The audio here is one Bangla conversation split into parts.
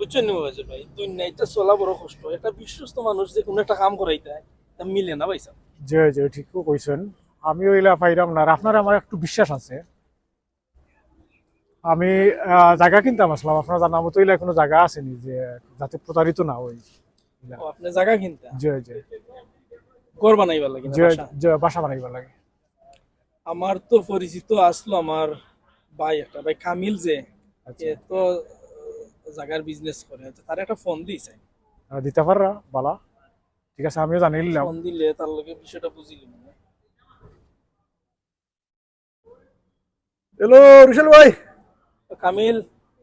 বুঝছেন নি বাজে ভাই, দুনিয়াটা চলা বড় কষ্ট। একটা বিশ্বস্ত মানুষ যে কোনো একটা কাম করাইতে হয়, তা মিলে না ভাইসা। যে যে ঠিকও কইছেন। আমিও এলা পাইরাম না, আর আপনার আমার একটু বিশ্বাস আছে। আমি জায়গা কিনতাম আসলাম, আপনার জানা মতো এলা কোনো জায়গা আসেনি যে যাতে প্রতারিত না হই। ও আপনি জায়গা কিনতে যে যে ঘর বানাইবার লাগে না যে বাসা? যে বাসা বানাইবার লাগে। আমার তো পরিচিত আসলো আমার ভাই, একটা ভাই কামিল যে আচ্ছা, এ তো জায়গার বিজনেস করে, তো তার একটা ফোন দিয়েছে। দিতে পাররা বালা। ঠিক আছে, আমিও জানি নিলাম। ফোন দিলে তার লগে বিষয়টা বুঝিলি মানে। হ্যালো রুশেল ভাই। তো কামিল,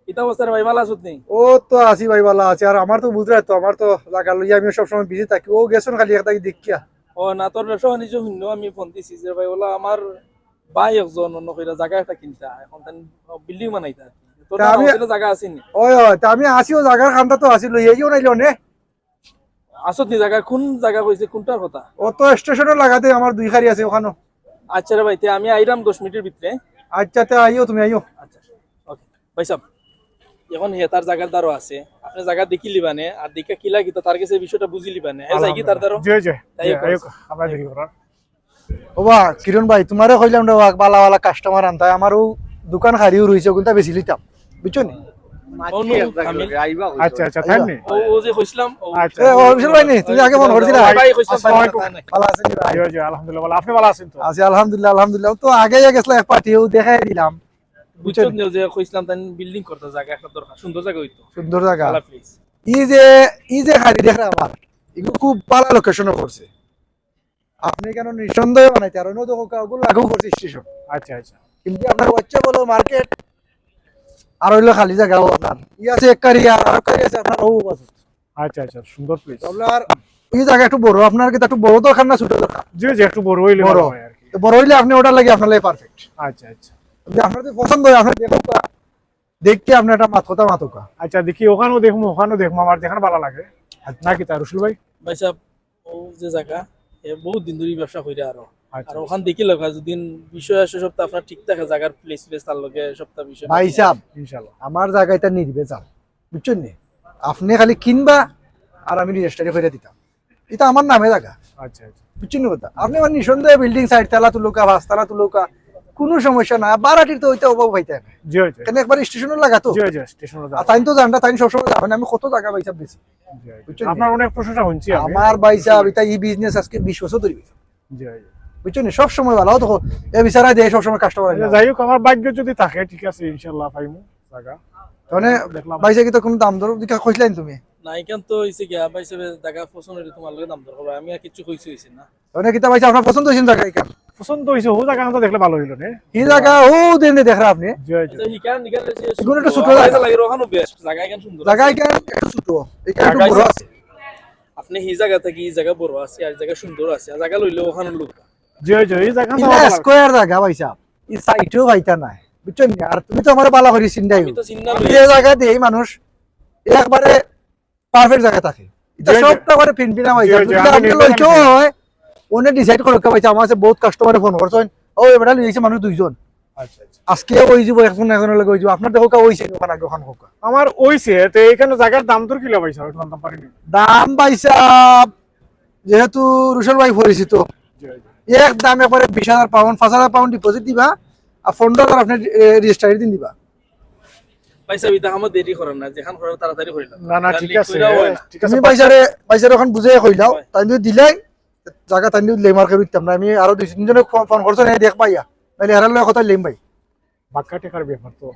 কিতা অবস্থা রে ভাই, ভালো আছো নি? ও তো আছি ভাই, ভালো আছে। আর আমার তো বুঝতে তো আমার তো লাগা লইয়া আমি সবসময় বিজি থাকি। ও গেছেন খালি একটা দেখিয়া। ও না, তোর ব্যবসা বাণিজ্য শূন্য। আমি ফোন দিছি যে ভাই ওলা আমার ভাই একজন অন্য কইরা জায়গা একটা কিনতা, এখন তান বিল্ডিং বানাইতা। তোর তা না আমি হোটেলে জায়গা আছে নি? ওই ওই তা আমি আসিও জায়গার খান্তা তো আসি লইয়াইও নাইলো নে। আসত নি জায়গা? কোন জায়গা কইছে, কোনটার কথা? ও তো স্টেশনের লাগাতে আমার দুই খারি আছে ওখানে। আচ্ছা রে ভাই, তে আমি আইরাম 10 মিনিটের ভিতরে। আচ্ছা তে আইও, তুমি আইও। আচ্ছা, ওকে ভাই সাহেব। এখন হে তার জায়গার দ্বারও আছে, আপনি জায়গা দেখি লিবানে, আর দেখে কিলা কিতা তার কাছে বিষয়টা বুঝি লিবানে। হে যাই কি তার দ্বারও যে যে তাই যে, করেছে। আইও, আমরা দেরি করার। ও বা কিরণ ভাই, তোমারে কইলাম রে বালা বালা কাস্টমার আনতা। আমারও দোকান খারিও রইছে, কোনটা বেশি লিতাম বুঝছো নি। অনু কামিল, আচ্ছা আচ্ছা, তাই নি? ও যে কইছিলাম আচ্ছা, এ ও রুশেল ভাই নি, তুমি আগে ফোন করছিলা। ভাই কইছিলাম আসসালামু আলাইকুম। ভালো আছেন নি ভাই? যে যে আলহামদুলিল্লাহ ভালো। আপনি ভালো আছেন তো? আছি আলহামদুলিল্লাহ আলহামদুলিল্লাহ। তো আগে গেছলা এক পার্টিও দেখাই দিলাম। বুঝছো নি যে কইছিলাম তাই বিল্ডিং করতে জায়গা একটা দরকার, সুন্দর জায়গা হইতো, সুন্দর জায়গা। ভালো প্লেস। ই যে খালি দেখরা আমার এগুলো খুব ভালো লোকেশনে করছে। আপনি কেন নিঃসন্দেহে বানাইতে আর অন্য তো ওগুলো আগেও করছে স্টেশন। আচ্ছা আচ্ছা কিন্তু আপনার বাচ্চা বলো মার্কেট আর হইলো খালি জায়গাও আপনার ই আছে এক কারি আর কারি আছে আপনার ও আছে। আচ্ছা আচ্ছা, সুন্দর প্লেস। আপনার এই জায়গা একটু বড়, আপনার কিন্তু একটু বড় দরকার না ছোট দরকার? যে যে একটু বড় হইলে বড়। ভালো হয় আর কি। তো বড় হইলে আপনি ওটা লাগে আপনার লাগে পারফেক্ট। আচ্ছা আচ্ছা আপনার যদি পছন্দ হয় আপনি দেখো দেখতে আপনি একটা মাথা মাথা। আচ্ছা, দেখি ওখানেও দেখবো, ওখানেও দেখবো, আমার যেখানে ভালো লাগে। নাকি তা রসুল ভাই? ভাই সাহেব, ও যে জায়গা এ বহুত দিন ধরে ব্যবসা কইরা আর আচ্ছা আর ওখান দেখি লগা যদি বিষয় আসে সপ্তাহ আপনার ঠিক থাকে, জায়গার প্লেস তার লগে সপ্তাহ বিষয় ভাই সাহেব, ইনশাল্লাহ। আমার জায়গাটা নির্বে চাল বুঝছেন নি। আপনি খালি কিনবা আর আমি রেজিস্টারি করে দিতাম। এটা আমার নামে জায়গা আচ্ছা আচ্ছা বুঝছেন কথা। আপনি আমার নিঃসন্দেহে বিল্ডিং সাইড তালা তুলুকা 5 তালা তুলুকা কোনো সমস্যা না। বারাটির তো ওইটা অভাব হইতে না, জি জি কেন একবার স্টেশনে লাগা তো। জি জি স্টেশনে আর তাই তো জানটা তাই সবসময় যাবেন। আমি কত জায়গা ভাই সাহেব দিছি। বুঝছেন নি? আপনার অনেক প্রশংসা শুনছি আমি। আমার ভাই সাহেব এটা এই বিজনেস আজকে 20 বছর ধরে জি জি বুঝছেন নি। সবসময় ভালো দেখো এ বিচারা দেয় সবসময় কাস্টমার। আচ্ছা, যাই হোক, আমার ভাগ্য যদি থাকে ঠিক আছে ইনশাল্লাহ পাইমু জায়গা। মানে দেখলাম। ভাই সাহেব তো কোনো দাম দর দিকা কইছিলেন তুমি? না এখান তো হইছে গিয়া ভাই সাহেব জায়গা পছন্দ হইলে তোমার লগে দাম দর হবে, আমি আর কিছু কইছি হইছে না। মানে কিতা ভাই সাহেব আপনার পছন্দ হয়েছে জায়গা এখান? পছন্দ হয়েছে, ও জায়গা তো দেখলে ভালো হইলো নে। এই জায়গা ও দিন দেখরা আপনি জি জি আচ্ছা হিকান নিকান এগুলো একটু ছোট জায়গা জায়গা। লাগে, ওখানে বেস্ট জায়গা এখানে সুন্দর জায়গা আছে। এখান একটু ছোট, এখানে একটু জায়গা বড় আছে। আছে। আপনি এই জায়গা থেকে এই জায়গা বড় আছে আর জায়গা সুন্দর আছে, আর জায়গা লইলে ওখানে লোক। জি জি, এই জায়গা তো ইলা স্কয়ার জায়গা ভাই সাহেব, এই সাইটেও ভাইতা নাই বুঝছেন নি। আর তুমি তো আমার ভালো করে চিন্তাই আমি তো চিন্তা এই জায়গা দিয়ে মানুষ একবারে পারফেক্ট জায়গা থাকে। এটা জি, জি। সবটা করে পিনপিনা ভাই জি, সাহেব। জি, যদি আমি আপনি নিতে লইছো পারি। হয় ওনে ডিসাইড করো ভাই সাহেব। আমার কাছে বহুত কাস্টমারে ফোন করছেন, ও এবারে লইছে মানুষ দুইজন, আচ্ছা আচ্ছা, আজকে ওই যাব এখন লাগে ওই যাব। আপনার দেখো কা ওইছে ওখানে আগে ওখানে হোক আমার ওইছে তো এখানে জায়গার দাম তোর কিলো পাইছা একটু জানতাম পারিনি। দাম পাইছা যেহেতু রুশল ভাই পরিচিত জি জি এক দাম একবারে 20,000 পাউন্ড 5,000 পাউন্ড ডিপোজিট দিবা আর 15,000 আপনি রেজিস্ট্রারি দিন দিবা। ভাই সাহেব এটা আমার দেরি করেন না, যেখান করার তাড়াতাড়ি করিলাম। না না, ঠিক আছে ঠিক আছে। তুমি পয়সারে ওখান বুঝে কইলাও তাই যদি দিলাই জায়গা তাই যদি লেমার করে দিতাম না। আমি আরো 2-3 জনে ফোন করছো না দেখ পাইয়া, তাহলে এরার লগে কথা লেম ভাই। বাক্কা টেকার ব্যাপার তো।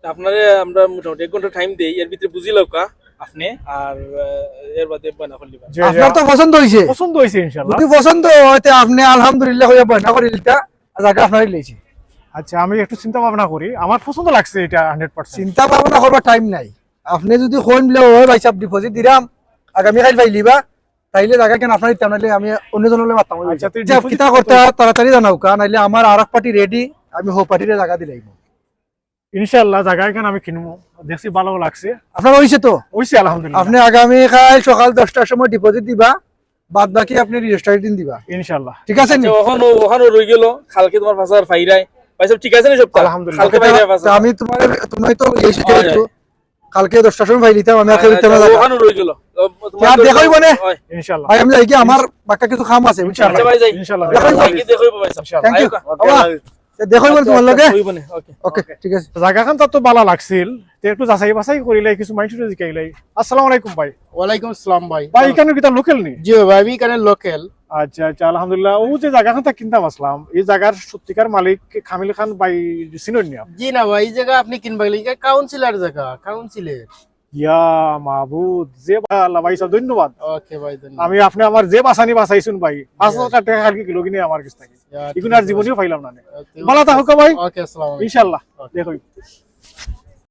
আপনারে আমরা মোটামুটি 1 ঘন্টা টাইম দেই, এর ভিতরে বুঝি লওকা আপনি আর এর বাদে বানা করলি জি জি, আপনার তো পছন্দ হইছে, পছন্দ হয়েছে ইনশাল্লাহ। যদি পছন্দ হয় তে আপনি আলহামদুলিল্লাহ হইয়া বয়না করে দিতা জায়গা আপনারই লইছি। আচ্ছা, আমি একটু চিন্তা ভাবনা করি, আমার পছন্দ লাগছে এটা 100%। চিন্তা ভাবনা করবার টাইম নাই। আপনি যদি কোন বলে ওই ভাই সাহেব ডিপোজিট দিলাম আগামী কাল পাই লিবা, তাইলে জায়গা কেন আপনার দিতাম, নাইলে আমি অন্য জনলে মারতাম। আচ্ছা, তুই যে deposit কিতা করতে তাড়াতাড়ি জানাও কা, নাইলে আমার আর এক পার্টি রেডি, আমি হো পার্টিরে জায়গা দিলাইব। ইনশাল্লাহ জায়গা এখানে আমি কিনবো, দেখছি ভালো লাগছে। আপনার হইছে তো? হইছে আলহামদুলিল্লাহ। আপনি আগামী কাল সকাল 10টার সময় ডিপোজিট দিবা, বাদ বাকি আপনি রেজিস্ট্রারি দিন দিবা। ইনশাল্লাহ ঠিক আছে নি? ওখানে রই গেল, কালকে তোমার ফাসার ফাইরাই। ভাই সাহেব ঠিক আছে না সব? আলহামদুলিল্লাহ। কালকে ফাইরাই ফাসা। তা আমি তুমি তো এসে হয়, যেহেতু কালকে 10টার সময় ভাই দিতাম আমি আজকে দিতাম না জায়গা। ওখানে রয়ে গেল আর দেখাইব না? হয়। ইনশাআল্লাহ ভাই আমি যাই কি আমার বাক্কা কিছু কাম আছে বুঝছেন আচ্ছা ভাই যাই ইনশাআল্লাহ দেখাইব। যাই দেখাইব ভাই সাহেব ইনশাআল্লাহ। থ্যাংক ইউ আয়ো কা। বাবা দেখাইব তোমার লগে হইব না ওকে ওকে ঠিক আছে জায়গাখান তো ভালো লাগছিল তে একটু যাচাই বাছাই করিলাই কিছু মানুষের জিকাইলাই আসসালামু আলাইকুম ভাই ওয়ালাইকুম আসসালাম ভাই ভাই এখানে কি লোকাল নি জি ভাই আমি এখানে লোকাল আচ্ছা আচ্ছা আলহামদুলিল্লাহ ও যে জায়গাখানটা কিনতাম আসলাম এই জায়গার সত্যিকার মালিক কামিল খান ভাই চিনেন নি আপনি? জি না ভাই এই জায়গা আপনি কিনবা গেলে কাউন্সিলর জায়গা কাউন্সিলের ইয়া মাহবুদ যে আল্লাহ ভাই সাহেব ধন্যবাদ ওকে ভাই ধন্যবাদ আমি আপনি আমার যে বাসানি বাসাইছুন ভাই 5,000 টাকা খালি কিলো কিনে আমার কাছ থেকে এগুলো আর জীবনেও পাইলাম না ভালো থাকুক ভাই ওকে আসসালামু আলাইকুম ইনশাআল্লাহ দেখো